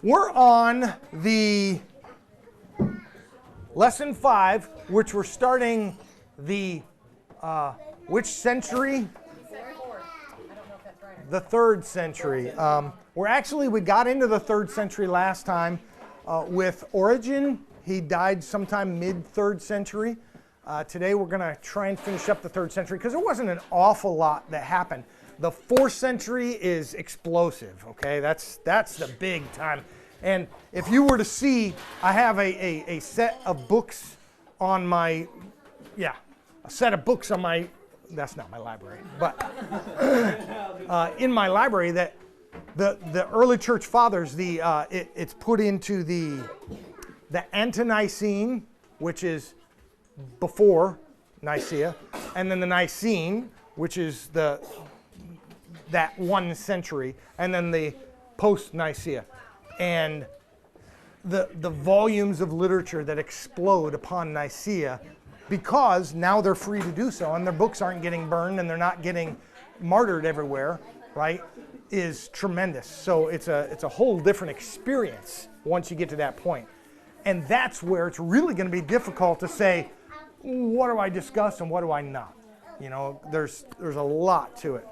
We're on the lesson 5, which we're starting the, which century? The 3rd century. We got into the 3rd century last time with Origen. He died sometime mid-3rd century. Today we're going to try and finish up the 3rd century because there wasn't an awful lot that happened. The 4th century is explosive, okay? That's the big time. And if you were to see, I have a set of books on my, that's not my library, but in my library that the early church fathers, it's put into the Ante-Nicene, which is before Nicaea, and then the Nicene, which is that 1 century, and then the post-Nicaea. And the volumes of literature that explode upon Nicaea, because now they're free to do so, and their books aren't getting burned, and they're not getting martyred everywhere, right, is tremendous. So it's a whole different experience once you get to that point. And that's where it's really going to be difficult to say, what do I discuss and what do I not? You know, there's a lot to it.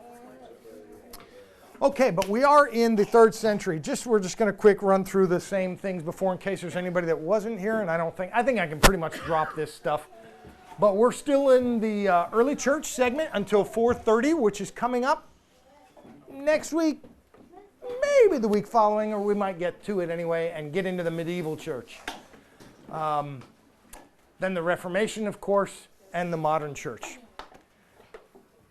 Okay, but we are in the 3rd century. We're just going to quick run through the same things before in case there's anybody that wasn't here, and I think I can pretty much drop this stuff. But we're still in the early church segment until 4:30, which is coming up next week, maybe the week following, or we might get to it anyway and get into the medieval church. Then the Reformation, of course, and the modern church.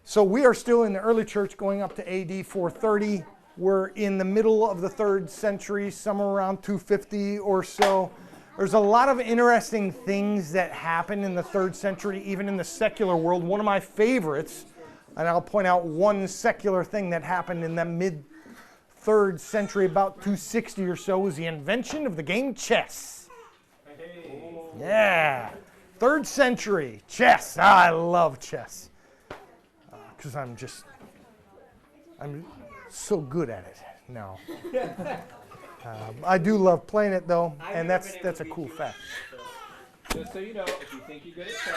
So we are still in the early church going up to AD 430. We're in the middle of the 3rd century, somewhere around 250 or so. There's a lot of interesting things that happen in the 3rd century, even in the secular world. One of my favorites, and I'll point out one secular thing that happened in the mid-3rd century, about 260 or so, was the invention of the game chess. Yeah, 3rd century, chess. I love chess. Because I'm so good at it now. I do love playing it though, and that's a cool fact. Just so you know, if you think you're good at chess,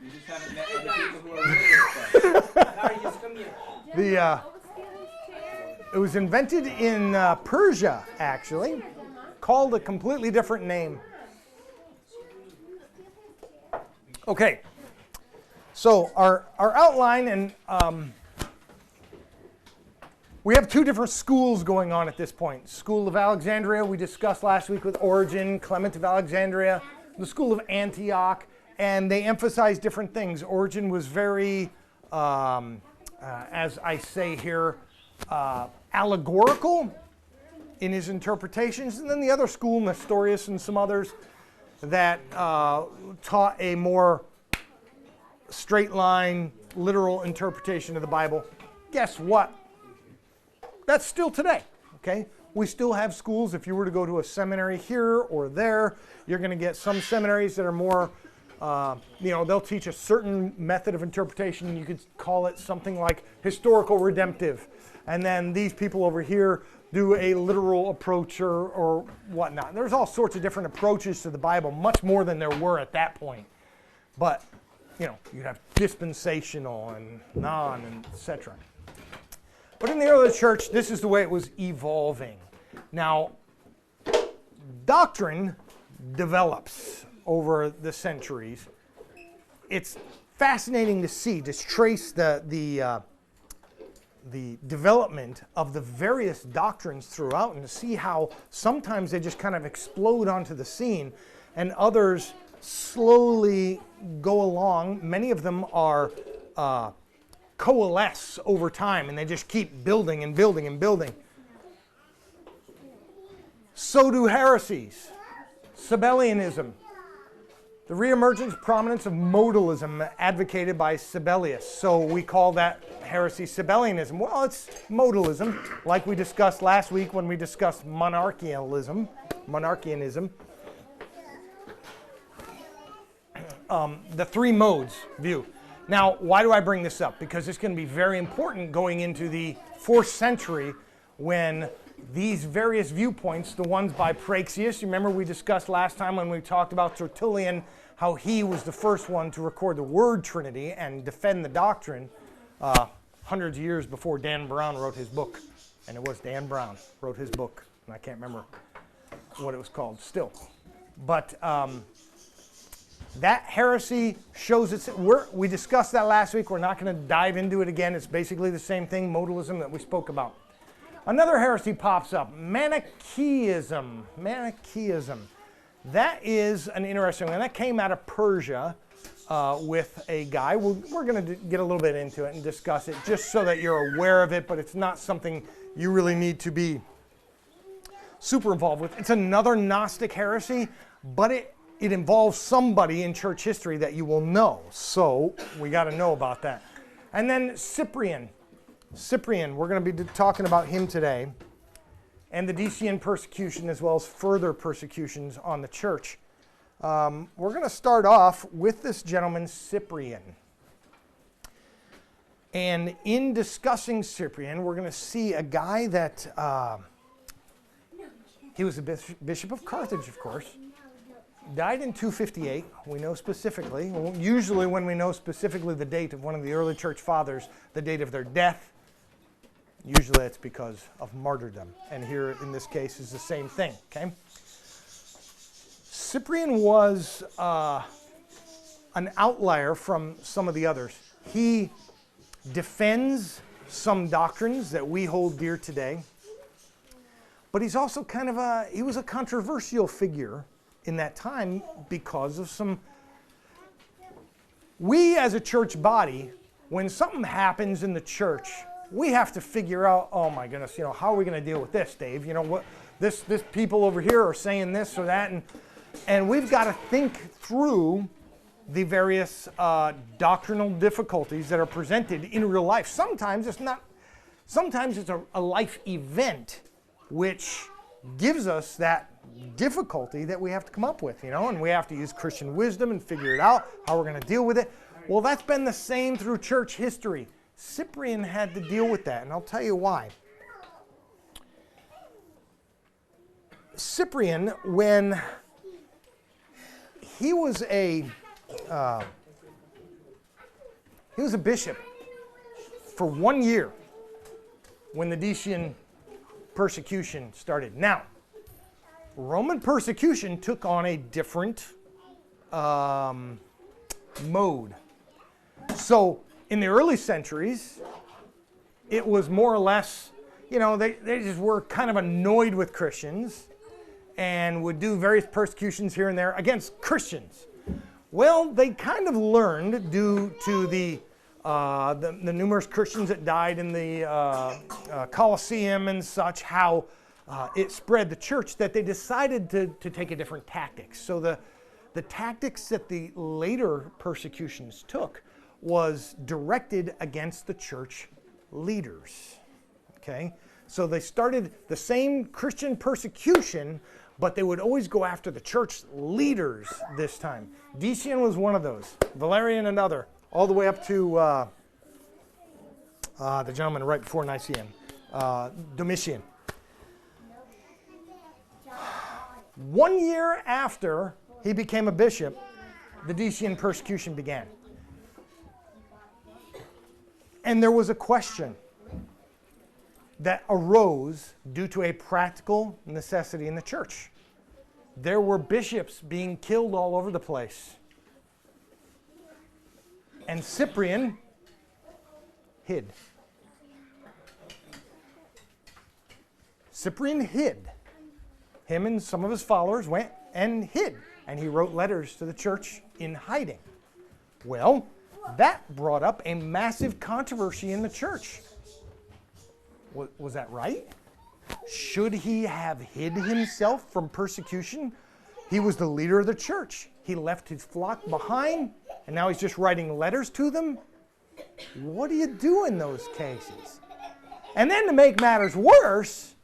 you just haven't met other people who are really good at chess. It was invented in Persia, actually, called a completely different name. Okay. So our outline, and we have 2 different schools going on at this point. School of Alexandria, we discussed last week with Origen, Clement of Alexandria, the School of Antioch, and they emphasize different things. Origen was very, as I say here, allegorical in his interpretations, and then the other school, Nestorius and some others, that taught a more straight line, literal interpretation of the Bible. Guess what? That's still today, okay? We still have schools. If you were to go to a seminary here or there, you're going to get some seminaries that are more, they'll teach a certain method of interpretation. You could call it something like historical redemptive. And then these people over here do a literal approach or whatnot. There's all sorts of different approaches to the Bible, much more than there were at that point. But you'd have dispensational and non, and etc. But in the early church, this is the way it was evolving. Now, doctrine develops over the centuries. It's fascinating to see, to trace the development of the various doctrines throughout, and to see how sometimes they just kind of explode onto the scene, and others slowly go along. Many of them are coalesce over time, and they just keep building and building and building. So do heresies, Sabellianism, the reemergence prominence of modalism advocated by Sabellius. So we call that heresy Sabellianism. Well, it's modalism, like we discussed last week when we discussed monarchianism. The 3 modes view. Now, why do I bring this up? Because it's going to be very important going into the 4th century when these various viewpoints, the ones by Praxeus, you remember we discussed last time when we talked about Tertullian, how he was the first one to record the word Trinity and defend the doctrine hundreds of years before Dan Brown wrote his book. And it was Dan Brown wrote his book, and I can't remember what it was called still. But that heresy shows its... We discussed that last week. We're not going to dive into it again. It's basically the same thing, modalism, that we spoke about. Another heresy pops up, Manichaeism. Manichaeism. That is an interesting one. That came out of Persia with a guy. We're going to get a little bit into it and discuss it just so that you're aware of it, but it's not something you really need to be super involved with. It's another Gnostic heresy, but it involves somebody in church history that you will know. So we got to know about that. And then Cyprian. Cyprian, we're going to be talking about him today, and the Decian persecution as well as further persecutions on the church. We're going to start off with this gentleman, Cyprian. And in discussing Cyprian, we're going to see a guy that, he was a bishop of Carthage, of course. Died in 258, we know specifically. Usually when we know specifically the date of one of the early church fathers, the date of their death, usually it's because of martyrdom. And here in this case is the same thing, okay? Cyprian was an outlier from some of the others. He defends some doctrines that we hold dear today, but he's also kind of he was a controversial figure in that time because of some... We as a church body, when something happens in the church, we have to figure out, oh my goodness, how are we going to deal with this, Dave? What this people over here are saying this or that, and we've got to think through the various doctrinal difficulties that are presented in real life. Sometimes it's not. Sometimes it's a life event which gives us that difficulty that we have to come up with, and we have to use Christian wisdom and figure it out, how we're going to deal with it. Well, that's been the same through church history. Cyprian had to deal with that, and I'll tell you why. Cyprian, when he was a bishop for 1 year when the Decian persecution started. Now, Roman persecution took on a different mode. So, in the early centuries, it was more or less, they just were kind of annoyed with Christians and would do various persecutions here and there against Christians. Well, they kind of learned, due to the numerous Christians that died in the Colosseum and such, how it spread the church, that they decided to take a different tactics. So the tactics that the later persecutions took was directed against the church leaders. Okay? So they started the same Christian persecution, but they would always go after the church leaders this time. Decian was one of those. Valerian another. All the way up to the gentleman right before Nicaea, Domitian. 1 year after he became a bishop, the Decian persecution began. And there was a question that arose due to a practical necessity in the church. There were bishops being killed all over the place. And Cyprian hid. Cyprian hid. Him and some of his followers went and hid. And he wrote letters to the church in hiding. Well, that brought up a massive controversy in the church. Was that right? Should he have hid himself from persecution? He was the leader of the church. He left his flock behind, and now he's just writing letters to them. What do you do in those cases? And then to make matters worse,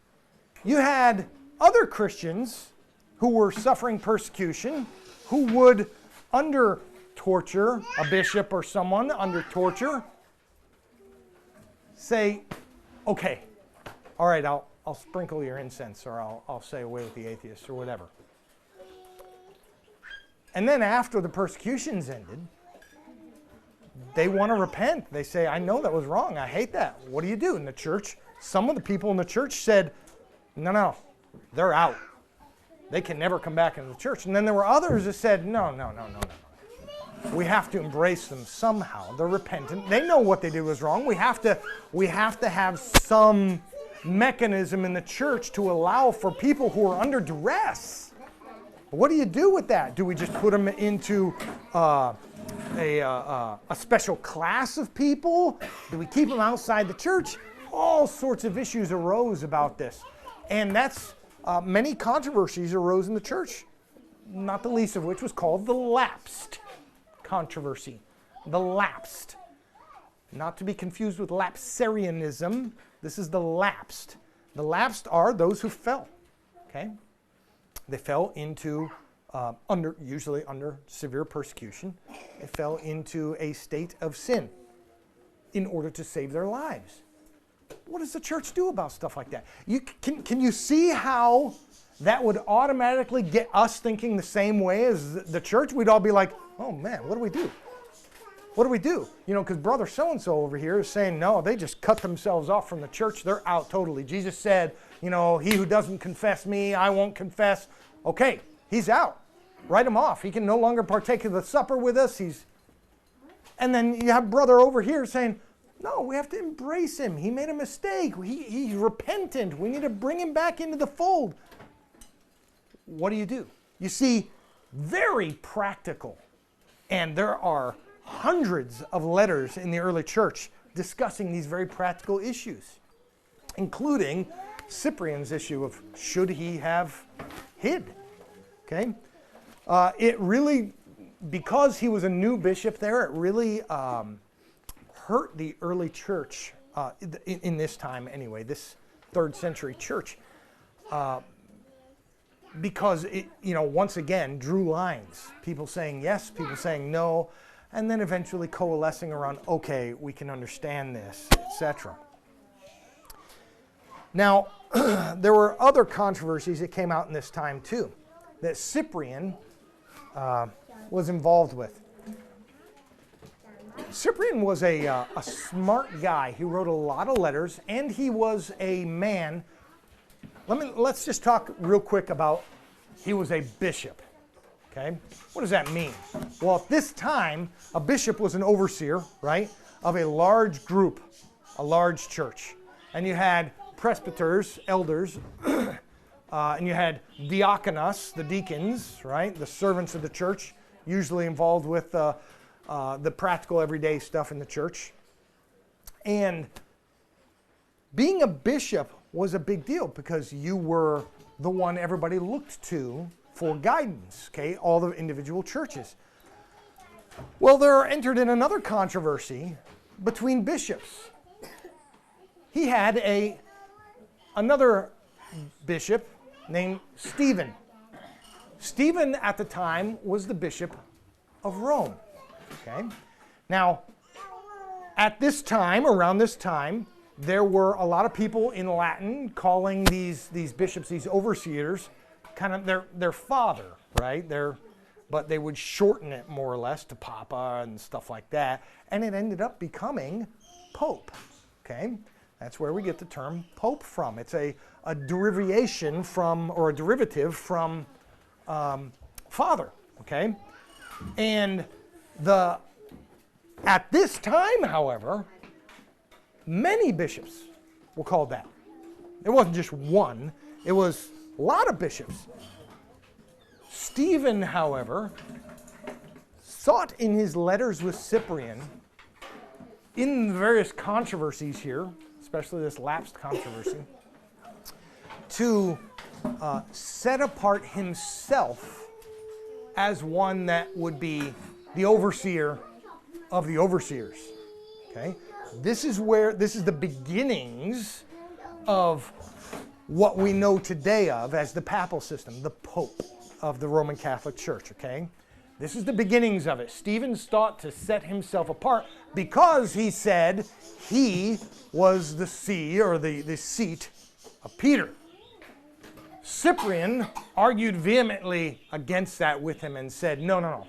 you had other Christians who were suffering persecution, who would, under torture, a bishop or someone under torture, say, okay, all right, I'll I'll sprinkle your incense, or I'll say away with the atheists, or whatever. And then after the persecutions ended, they want to repent. They say, I know that was wrong. I hate that. What do you do? In the church, some of the people in the church said, no, they're out. They can never come back into the church. And then there were others that said, no. We have to embrace them somehow. They're repentant. They know what they did was wrong. We have to have some mechanism in the church to allow for people who are under duress. What do you do with that? Do we just put them into a special class of people? Do we keep them outside the church? All sorts of issues arose about this. And that's many controversies arose in the church, not the least of which was called the lapsed controversy. The lapsed. Not to be confused with lapsarianism. This is the lapsed. The lapsed are those who fell. Okay? They fell into, usually under severe persecution. They fell into a state of sin in order to save their lives. What does the church do about stuff like that? Can you see how that would automatically get us thinking the same way as the church? We'd all be like, oh man, what do we do? What do we do? You know, because brother so-and-so over here is saying, no, they just cut themselves off from the church. They're out totally. Jesus said, you know, he who doesn't confess me, I won't confess. Okay, he's out. Write him off. He can no longer partake of the supper with us. And then you have brother over here saying, no, we have to embrace him. He made a mistake. He's repentant. We need to bring him back into the fold. What do? You see, very practical. And there are hundreds of letters in the early church discussing these very practical issues, including Cyprian's issue of should he have hid? Okay? It really, because he was a new bishop there, it really hurt the early church in this time anyway, this 3rd century church, because it, once again, drew lines. People saying yes, people saying no, and then eventually coalescing around, okay, we can understand this, etc. Now, there were other controversies that came out in this time too, that Cyprian was involved with. Cyprian was a smart guy. He wrote a lot of letters, and he was a man. Let's just talk real quick about he was a bishop. Okay? What does that mean? Well, at this time, a bishop was an overseer, right, of a large group, a large church. And you had presbyters, elders, and you had diakonos, the deacons, right, the servants of the church, usually involved with the practical everyday stuff in the church. And being a bishop was a big deal because you were the one everybody looked to for guidance, okay, all the individual churches. Well, they're entered in another controversy between bishops. He had another bishop named Stephen. Stephen at the time was the bishop of Rome. Okay? Now, at this time, around this time, there were a lot of people in Latin calling these bishops, these overseers, kind of their father, right? But they would shorten it more or less to Papa and stuff like that, and it ended up becoming Pope. Okay? That's where we get the term Pope from. It's a derivation from, or a derivative from Father. Okay? And at this time, however, many bishops were called that. It wasn't just one, it was a lot of bishops. Stephen, however, sought in his letters with Cyprian, in the various controversies here, especially this lapsed controversy, to set apart himself as one that would be the overseer of the overseers. Okay? This is the beginnings of what we know today of as the papal system, the Pope of the Roman Catholic Church. Okay? This is the beginnings of it. Stephen sought to set himself apart because he said he was the see, or the seat of Peter. Cyprian argued vehemently against that with him and said, no.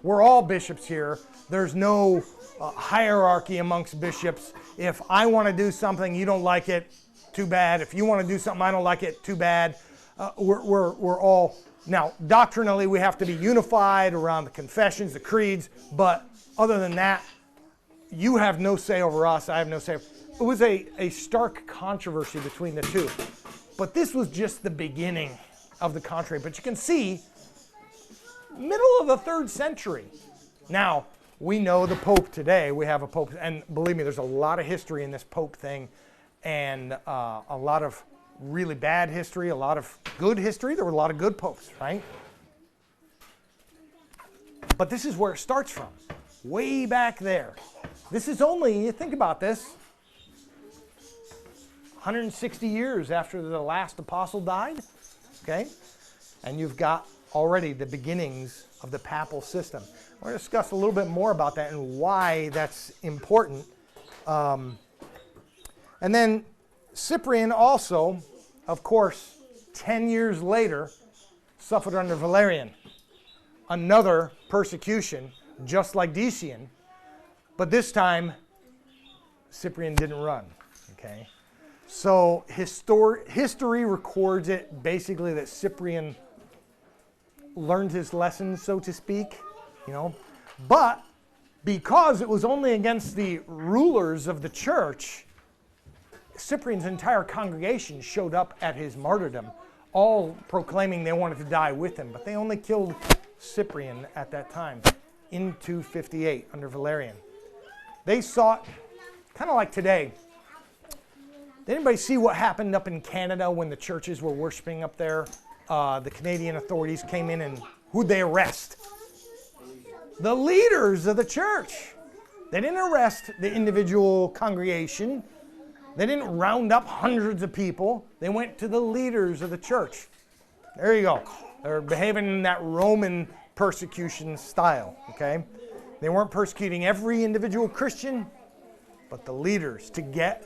We're all bishops here. There's no hierarchy amongst bishops. If I want to do something, you don't like it, too bad. If you want to do something, I don't like it, too bad. We're all... Now, doctrinally, we have to be unified around the confessions, the creeds, but other than that, you have no say over us, I have no say. It was a stark controversy between the two. But this was just the beginning of the controversy. But you can see, middle of the 3rd century. Now, we know the Pope today. We have a Pope, and believe me, there's a lot of history in this Pope thing, and a lot of really bad history, a lot of good history. There were a lot of good popes, right? But this is where it starts from, way back there. This is only, think about this, 160 years after the last apostle died, okay? And you've got already the beginnings of the papal system. We're going to discuss a little bit more about that and why that's important. And then Cyprian also, of course, 10 years later, suffered under Valerian. Another persecution, just like Decian. But this time, Cyprian didn't run, okay? So history records it basically that Cyprian learned his lesson, so to speak, But because it was only against the rulers of the church, Cyprian's entire congregation showed up at his martyrdom, all proclaiming they wanted to die with him. But they only killed Cyprian at that time, in 258, under Valerian. They sought, kind of like today. Did anybody see what happened up in Canada when the churches were worshiping up there? The Canadian authorities came in and who'd they arrest? The leaders of the church. They didn't arrest the individual congregation. They didn't round up hundreds of people. They went to the leaders of the church. There you go. They're behaving in that Roman persecution style, okay? They weren't persecuting every individual Christian, but the leaders to get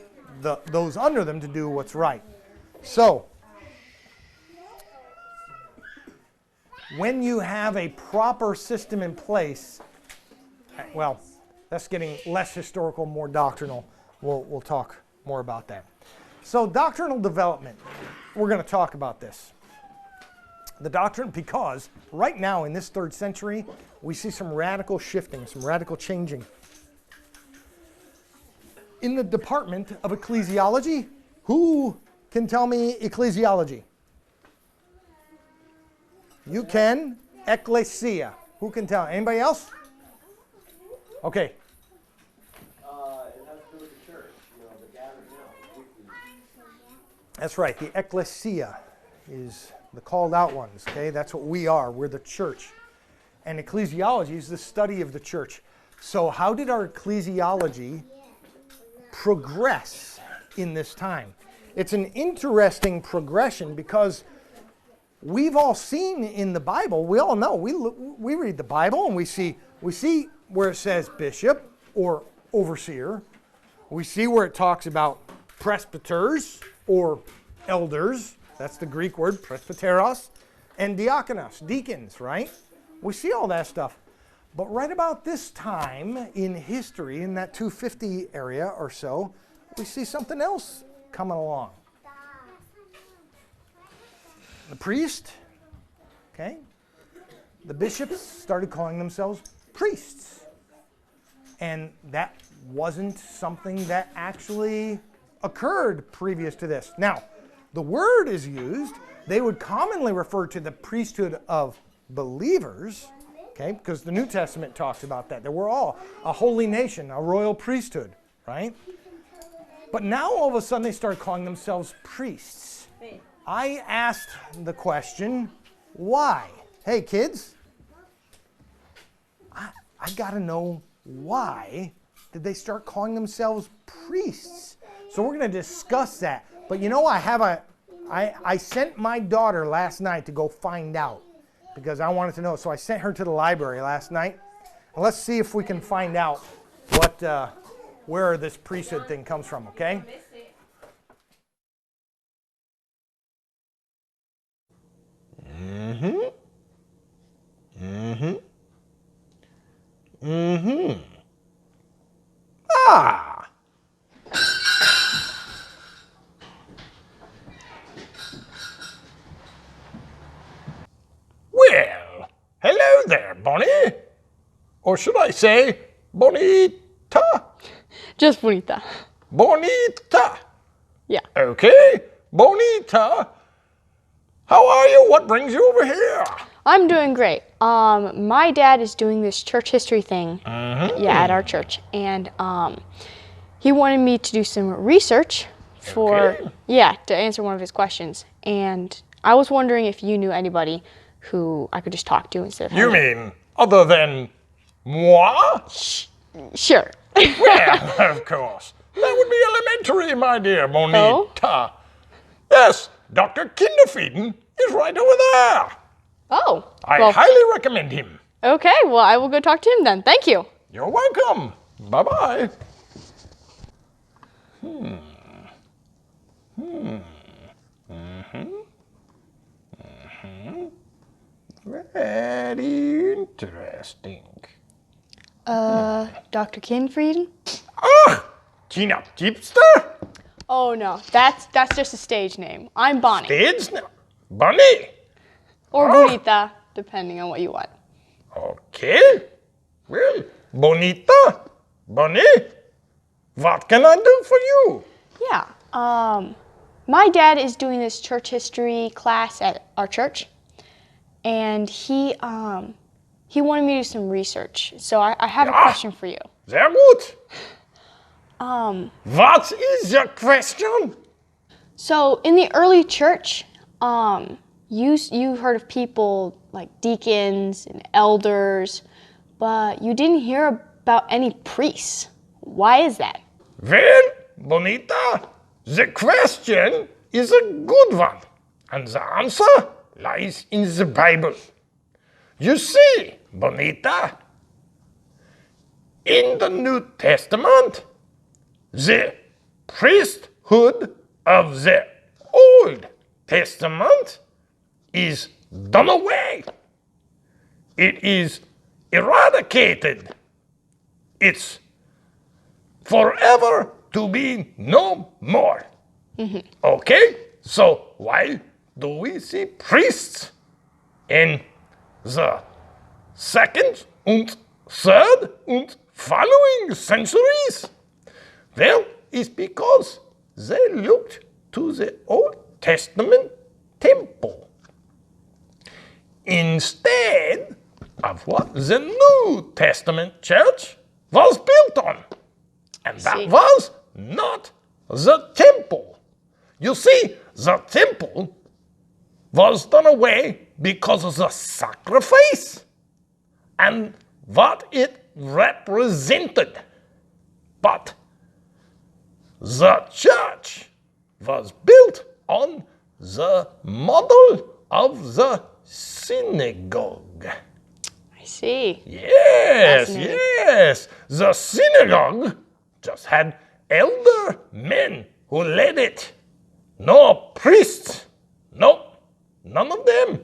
those under them to do what's right. So, when you have a proper system in place, well, that's getting less historical, more doctrinal. We'll talk more about that. So, doctrinal development. We're going to talk about this. The doctrine, because right now in this 3rd century, we see some radical shifting, some radical changing. In the department of ecclesiology, who can tell me ecclesiology? You can. Ecclesia. Who can tell? Anybody else? Okay. It has to do with the church, the gathering out. That's right. The ecclesia is the called out ones. Okay, that's what we are. We're the church. And ecclesiology is the study of the church. So how did our ecclesiology progress in this time? It's an interesting progression because we've all seen in the Bible, we all know, we read the Bible and we see where it says bishop or overseer. We see where it talks about presbyters or elders. That's the Greek word, presbyteros, and diakonos, deacons, right? We see all that stuff. But right about this time in history, in that 250 area or so, we see something else coming along. The priest, okay? The bishops started calling themselves priests. And that wasn't something that actually occurred previous to this. Now, the word is used. They would commonly refer to the priesthood of believers, okay? Because the New Testament talks about that. They were all a holy nation, a royal priesthood, right? But now all of a sudden they started calling themselves priests. I asked the question, why? Hey, kids, I got to know why did they start calling themselves priests? So we're going to discuss that. But I sent my daughter last night to go find out because I wanted to know. So I sent her to the library last night. And let's see if we can find out where this priesthood thing comes from, okay? Bonnie? Or should I say, bonita? Just bonita. Bonita. Yeah. Okay, bonita. How are you? What brings you over here? I'm doing great. My dad is doing this church history thing, at our church, and he wanted me to do some research to answer one of his questions. And I was wondering if you knew anybody who I could just talk to instead of You mean other than moi? Sure. Well, of course. That would be elementary, my dear Bonita. Yes, Dr. Kinderfeeden is right over there. Oh. I highly recommend him. Okay, well, I will go talk to him then. Thank you. You're welcome. Bye-bye. Very interesting. Dr. Kinfrieden? Tina Tipster? Oh, no, that's just a stage name. I'm Bonnie. Stage name? Bonnie? Or Bonita, depending on what you want. Okay. Well, Bonita, Bonnie, what can I do for you? Yeah, my dad is doing this church history class at our church, and he wanted me to do some research. So I have a question for you. Sehr gut. What is your question? So in the early church, you heard of people like deacons and elders, but you didn't hear about any priests. Why is that? Well, Bonita, the question is a good one, and the answer lies in the Bible. You see, Bonita, in the New Testament, the priesthood of the Old Testament is done away. It is eradicated. It's forever to be no more. Okay? So why do we see priests in the second and third and following centuries? Well, it's because they looked to the Old Testament temple instead of what the New Testament church was built on. And that was not the temple. You see, the temple was done away because of the sacrifice and what it represented. But the church was built on the model of the synagogue. I see. Yes, yes. The synagogue just had elder men who led it. No priests. No, none of them.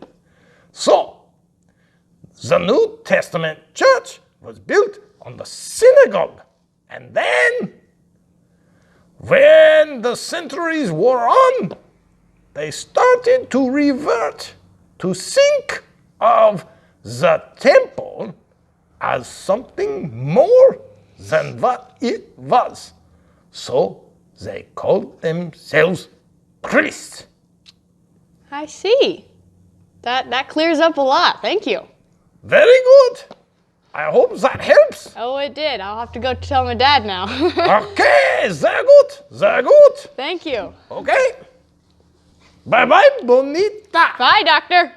So, the New Testament church was built on the synagogue. And then, when the centuries wore on, they started to revert to think of the temple as something more than what it was. So they called themselves priests. I see. That clears up a lot. Thank you. Very good. I hope that helps. Oh, it did. I'll have to go tell my dad now. Okay, sehr gut, sehr gut. Thank you. Okay. Bye-bye, Bonita. Bye, Doctor.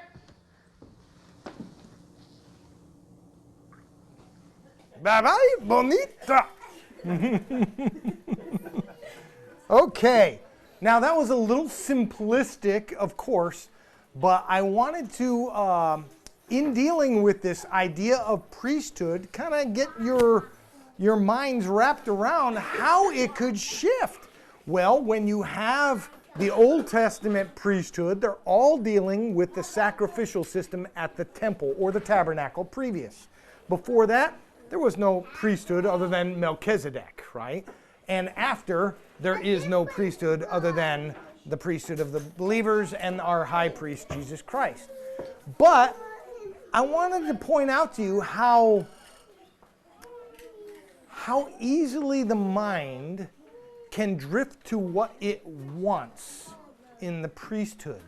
Bye-bye, Bonita. Okay. Now, that was a little simplistic, of course, but I wanted to, in dealing with this idea of priesthood, kind of get your minds wrapped around how it could shift. Well, when you have the Old Testament priesthood, they're all dealing with the sacrificial system at the temple or the tabernacle previous. Before that, there was no priesthood other than Melchizedek, right? And after, there is no priesthood other than the priesthood of the believers and our high priest, Jesus Christ. But I wanted to point out to you how easily the mind can drift to what it wants in the priesthood.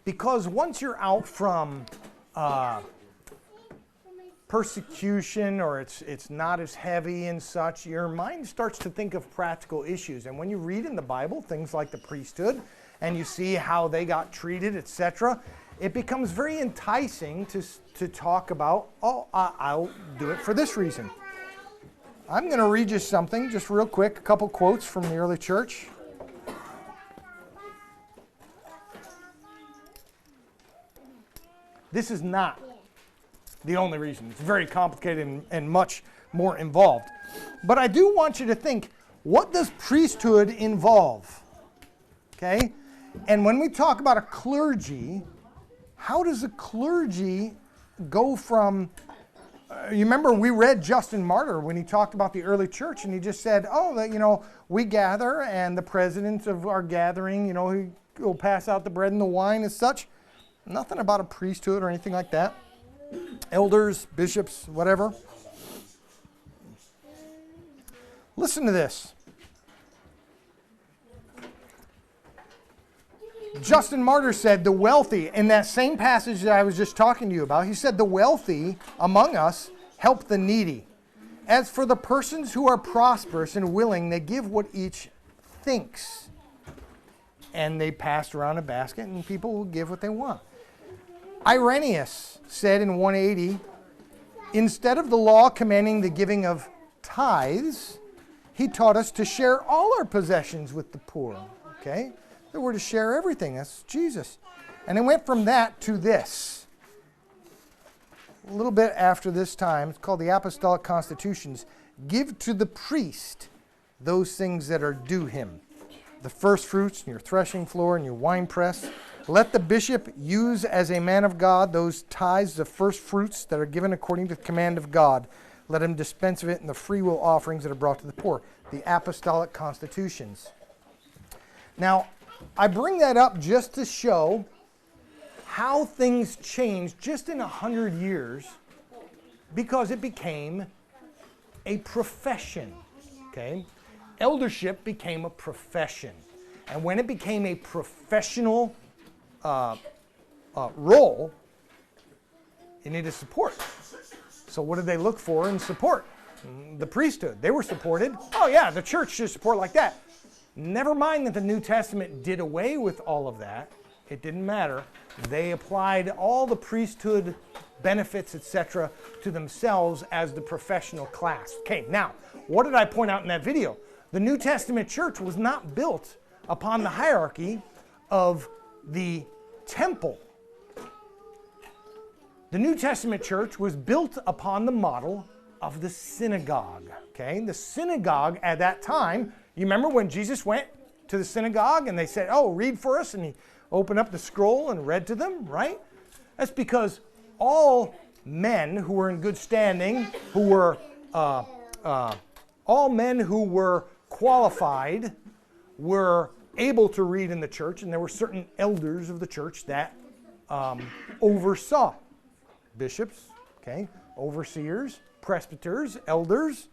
Because once you're out from persecution, or it's not as heavy and such, your mind starts to think of practical issues. And when you read in the Bible things like the priesthood, and you see how they got treated, etc., it becomes very enticing to talk about, oh, I'll do it for this reason. I'm going to read you something just real quick, a couple quotes from the early church. This is not the only reason. It's very complicated and much more involved. But I do want you to think, what does priesthood involve? Okay? And when we talk about a clergy, how does a clergy go from, you remember we read Justin Martyr when he talked about the early church, and he just said, oh, we gather, and the president of our gathering, he will pass out the bread and the wine as such. Nothing about a priesthood or anything like that. Elders, bishops, whatever. Listen to this. Justin Martyr said, the wealthy, in that same passage that I was just talking to you about, he said, the wealthy among us help the needy. As for the persons who are prosperous and willing, they give what each thinks. And they pass around a basket, and people will give what they want. Irenaeus said in 180, instead of the law commanding the giving of tithes, he taught us to share all our possessions with the poor. Okay? That we're to share everything. That's Jesus. And it went from that to this. A little bit after this time, it's called the Apostolic Constitutions. Give to the priest those things that are due him. The first fruits and your threshing floor and your winepress. Let the bishop use as a man of God those tithes of first fruits that are given according to the command of God. Let him dispense of it in the freewill offerings that are brought to the poor. The Apostolic Constitutions. Now, I bring that up just to show how things changed just in 100 years because it became a profession. Okay? Eldership became a profession. And when it became a professional role, you needed support. So what did they look for in support? The priesthood. They were supported. Oh yeah, the church should support like that. Never mind that the New Testament did away with all of that. It didn't matter. They applied all the priesthood benefits, etc., to themselves as the professional class. Okay, now, what did I point out in that video? The New Testament church was not built upon the hierarchy of the temple. The New Testament church was built upon the model of the synagogue. Okay, the synagogue at that time, you remember when Jesus went to the synagogue and they said, oh, read for us, and he opened up the scroll and read to them, right? That's because all men who were in good standing, who were all men who were qualified, were able to read in the church, and there were certain elders of the church that oversaw bishops, okay, overseers, presbyters, elders.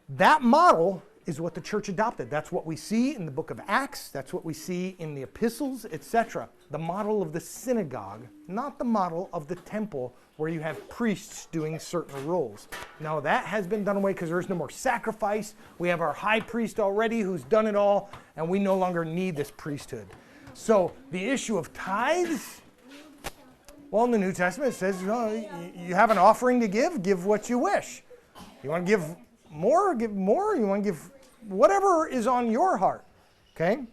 That model is what the church adopted. That's what we see in the book of Acts. That's what we see in the epistles, etc. The model of the synagogue, not the model of the temple where you have priests doing certain roles. Now that has been done away because there's no more sacrifice. We have our high priest already who's done it all, and we no longer need this priesthood. So the issue of tithes, well, in the New Testament it says, you have an offering to give what you wish. You want to give more, give more. You want to give whatever is on your heart. Okay?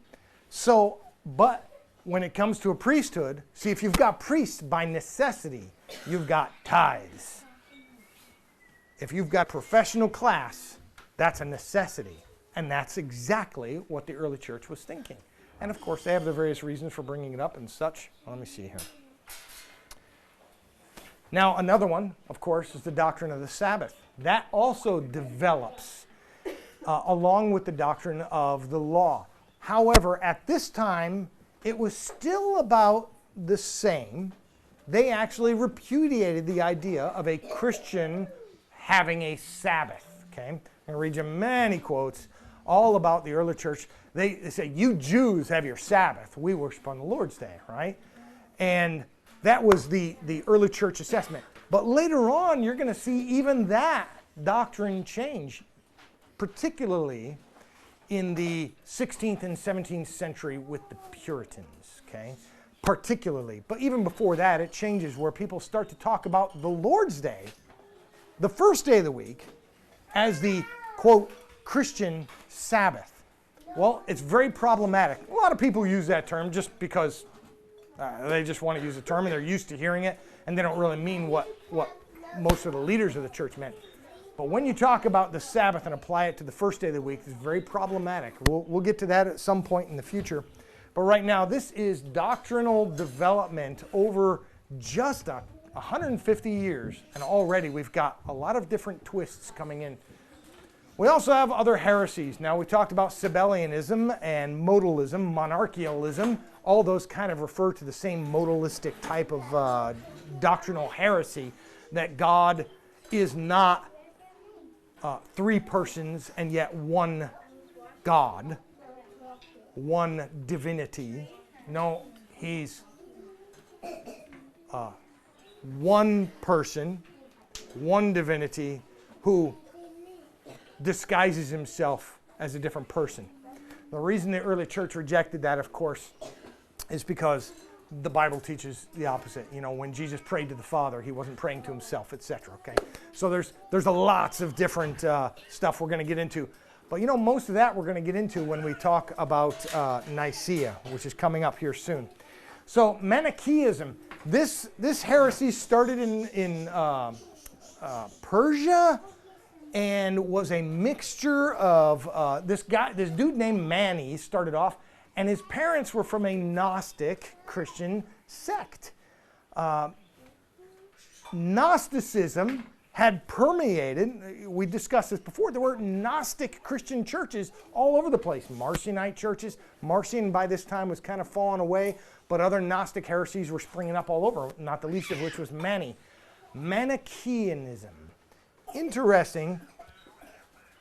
So, but when it comes to a priesthood, see, if you've got priests by necessity, you've got tithes. If you've got professional class, that's a necessity. And that's exactly what the early church was thinking. And of course, they have their various reasons for bringing it up and such. Let me see here. Now, another one, of course, is the doctrine of the Sabbath. That also develops along with the doctrine of the law. However, at this time, it was still about the same. They actually repudiated the idea of a Christian having a Sabbath. Okay, I'm going to read you many quotes all about the early church. They say, you Jews have your Sabbath. We worship on the Lord's Day, right? And that was the early church assessment. But later on, you're going to see even that doctrine change, particularly in the 16th and 17th century with the Puritans, okay? Particularly. But even before that, it changes where people start to talk about the Lord's Day, the first day of the week, as the, quote, Christian Sabbath. Well, it's very problematic. A lot of people use that term just because they just want to use the term and they're used to hearing it, and they don't really mean what most of the leaders of the church meant. But when you talk about the Sabbath and apply it to the first day of the week, it's very problematic. We'll get to that at some point in the future. But right now, this is doctrinal development over just 150 years, and already we've got a lot of different twists coming in. We also have other heresies. Now, we talked about Sabellianism and modalism, monarchialism. All those kind of refer to the same modalistic type of doctrinal heresy, that God is not three persons and yet one God, one divinity. No, he's one person, one divinity who disguises himself as a different person. The reason the early church rejected that, of course, is because the Bible teaches the opposite. You know, when Jesus prayed to the Father, he wasn't praying to himself, etc. Okay, so there's lots of different stuff we're going to get into. But you know, most of that we're going to get into when we talk about Nicaea, which is coming up here soon. So Manichaeism, this heresy started in Persia, and was a mixture of this dude named Mani started off, and his parents were from a Gnostic Christian sect. Gnosticism had permeated, we discussed this before, there were Gnostic Christian churches all over the place. Marcionite churches. Marcion by this time was kind of falling away, but other Gnostic heresies were springing up all over, not the least of which was Mani. Manichaeism. Interesting,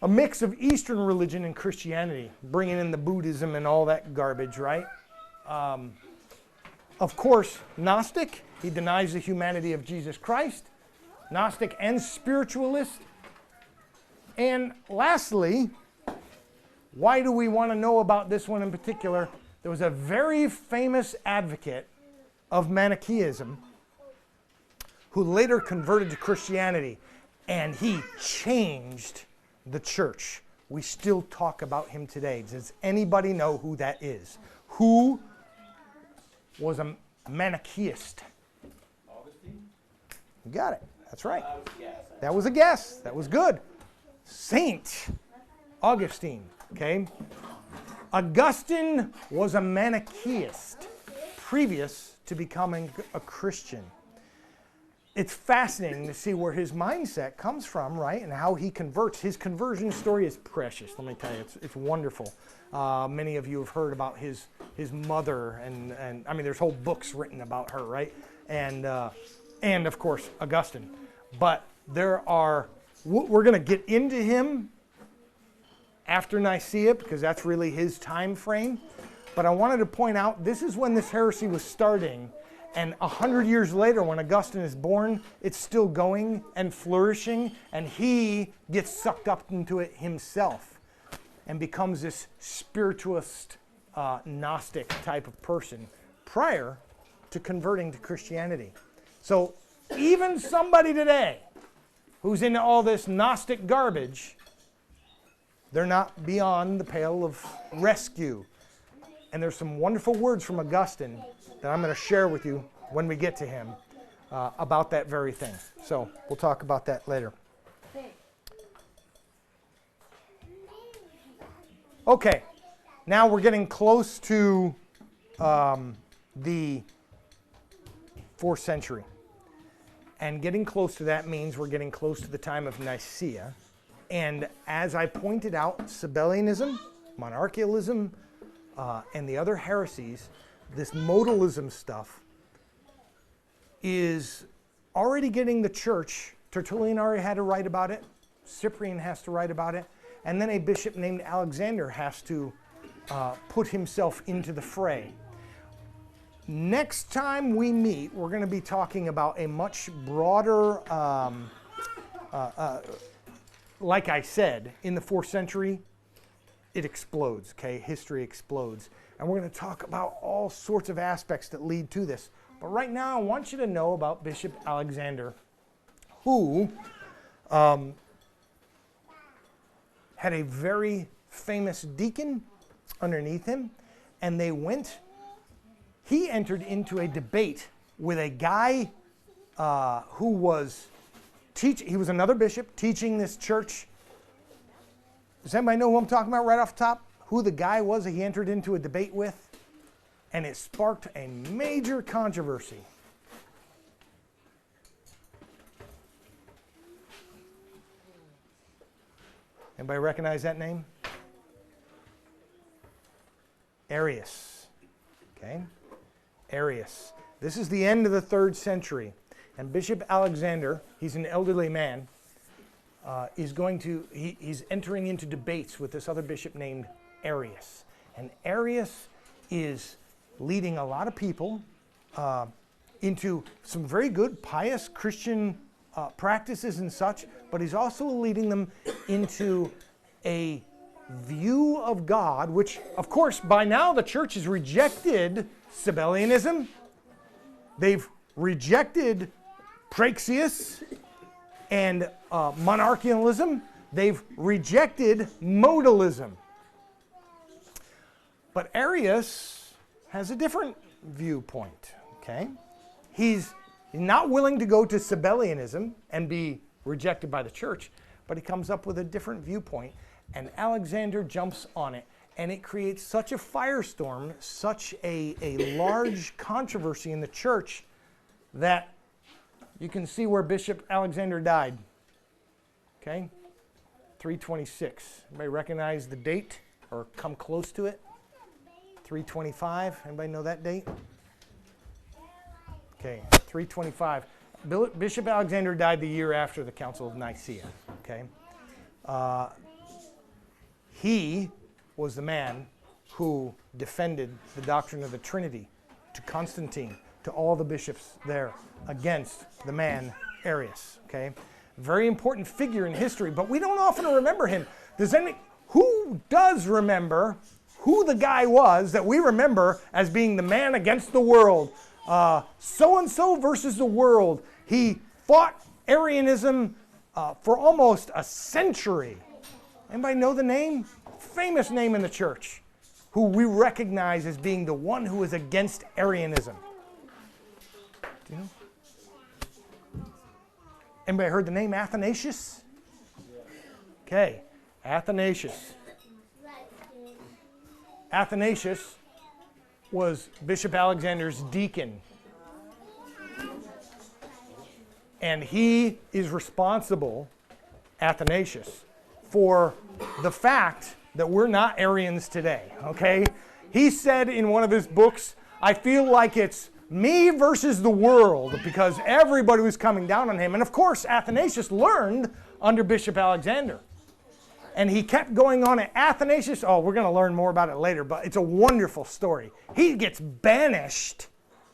a mix of Eastern religion and Christianity, bringing in the Buddhism and all that garbage, right? Of course, Gnostic, he denies the humanity of Jesus Christ. Gnostic and spiritualist. And lastly, why do we want to know about this one in particular? There was a very famous advocate of Manichaeism who later converted to Christianity, and he changed the church. We still talk about him today. Does anybody know who that is? Who was a Manichaeist? Augustine? You got it. That's right. That was a guess. That was good. Saint Augustine. Okay. Augustine was a Manichaeist previous to becoming a Christian. It's fascinating to see where his mindset comes from, right? And how he converts. His conversion story is precious. Let me tell you, it's wonderful. Many of you have heard about his mother, and I mean, there's whole books written about her, right? And of course, Augustine. But we're going to get into him after Nicaea, because that's really his time frame. But I wanted to point out, this is when this heresy was starting. And 100 years later, when Augustine is born, it's still going and flourishing, and he gets sucked up into it himself and becomes this spiritualist, Gnostic type of person prior to converting to Christianity. So even somebody today who's into all this Gnostic garbage, they're not beyond the pale of rescue. And there's some wonderful words from Augustine that I'm going to share with you when we get to him about that very thing. So we'll talk about that later. Okay, now we're getting close to the 4th century. And getting close to that means we're getting close to the time of Nicaea. And as I pointed out, Sabellianism, monarchialism, and the other heresies, this modalism stuff is already getting the church. Tertullian already had to write about it. Cyprian has to write about it. And then a bishop named Alexander has to put himself into the fray. Next time we meet, we're going to be talking about a much broader, like I said, in the 4th century, it explodes, okay? History explodes. And we're going to talk about all sorts of aspects that lead to this. But right now, I want you to know about Bishop Alexander, who had a very famous deacon underneath him, and he entered into a debate with a guy who was he was another bishop teaching this church. Does anybody know who I'm talking about right off the top? Who the guy was that he entered into a debate with? And it sparked a major controversy. Anybody recognize that name? Arius. Okay? Arius. This is the end of the 3rd century. And Bishop Alexander, he's an elderly man, he's entering into debates with this other bishop named Arius. And Arius is leading a lot of people into some very good, pious Christian practices and such, but he's also leading them into a view of God, which, of course, by now the church has rejected Sabellianism. They've rejected Praxeus and monarchialism. They've rejected modalism. But Arius has a different viewpoint, okay? He's not willing to go to Sabellianism and be rejected by the church, but he comes up with a different viewpoint, and Alexander jumps on it, and it creates such a firestorm, such a large controversy in the church that you can see where Bishop Alexander died. Okay? 326. Anybody recognize the date or come close to it? 325. Anybody know that date? Okay, 325. Bishop Alexander died the year after the Council of Nicaea. Okay? He was the man who defended the doctrine of the Trinity to Constantine, to all the bishops there, against the man Arius. Okay? Very important figure in history, but we don't often remember him. Who does remember who the guy was that we remember as being the man against the world? So-and-so versus the world. He fought Arianism for almost a century. Anybody know the name? Famous name in the church, who we recognize as being the one who is against Arianism. Do you know? Anybody heard the name Athanasius? Okay, Athanasius. Athanasius was Bishop Alexander's deacon. And he is responsible, Athanasius, for the fact that we're not Arians today, okay? He said in one of his books, I feel like it's me versus the world, because everybody was coming down on him. And of course, Athanasius learned under Bishop Alexander. And he kept going on. Athanasius, we're going to learn more about it later, but it's a wonderful story. He gets banished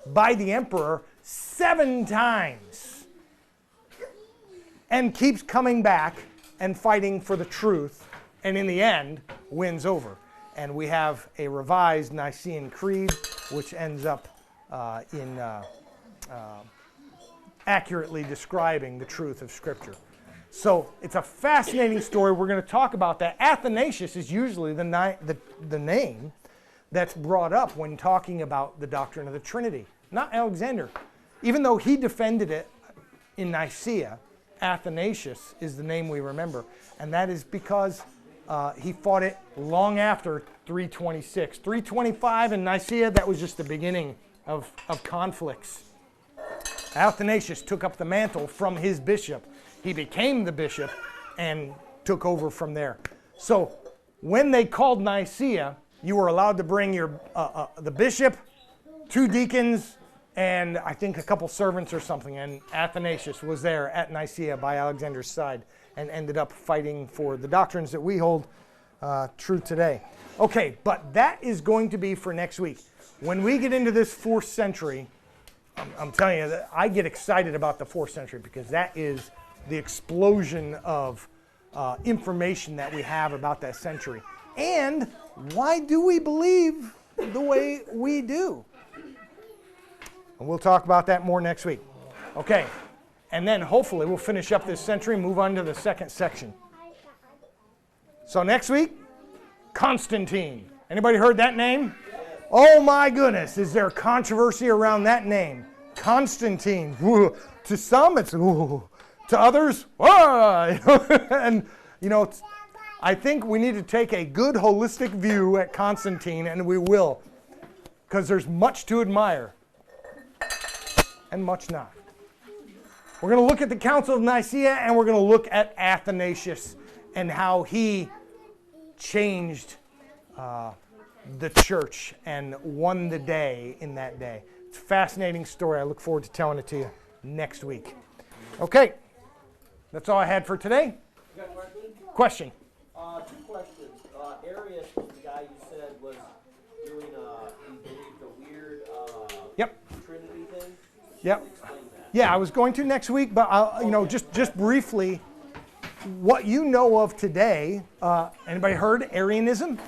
by the emperor 7 times and keeps coming back and fighting for the truth, and in the end, wins over. And we have a revised Nicene Creed, which ends up in accurately describing the truth of Scripture. So it's a fascinating story. We're going to talk about that. Athanasius is usually the name that's brought up when talking about the doctrine of the Trinity, not Alexander. Even though he defended it in Nicaea, Athanasius is the name we remember. And that is because he fought it long after 326. 325 in Nicaea, that was just the beginning of conflicts. Athanasius took up the mantle from his bishop. He became the bishop and took over from there. So when they called Nicaea, you were allowed to bring your the bishop, 2 deacons, and I think a couple servants or something, and Athanasius was there at Nicaea by Alexander's side and ended up fighting for the doctrines that we hold true today. Okay, but that is going to be for next week. When we get into this 4th century, I'm telling you, that I get excited about the 4th century because that is the explosion of information that we have about that century. And why do we believe the way we do? And we'll talk about that more next week. Okay, and then hopefully we'll finish up this century and move on to the 2nd section. So next week, Constantine. Anybody heard that name? Oh my goodness, is there controversy around that name? Constantine. Woo. To some, it's woo. To others, and I think we need to take a good holistic view at Constantine, and we will, because there's much to admire and much not. We're going to look at the Council of Nicaea, and we're going to look at Athanasius and how he changed the church and won the day in that day. It's a fascinating story. I look forward to telling it to you next week. Okay, that's all I had for today. You got a Question. question? 2 questions. Arius was the guy you said was doing, he believed a weird Yep. Trinity thing. Yep. Explain that. Yeah, I was going to next week, but I'll, just briefly, what you know of today. Anybody heard Arianism?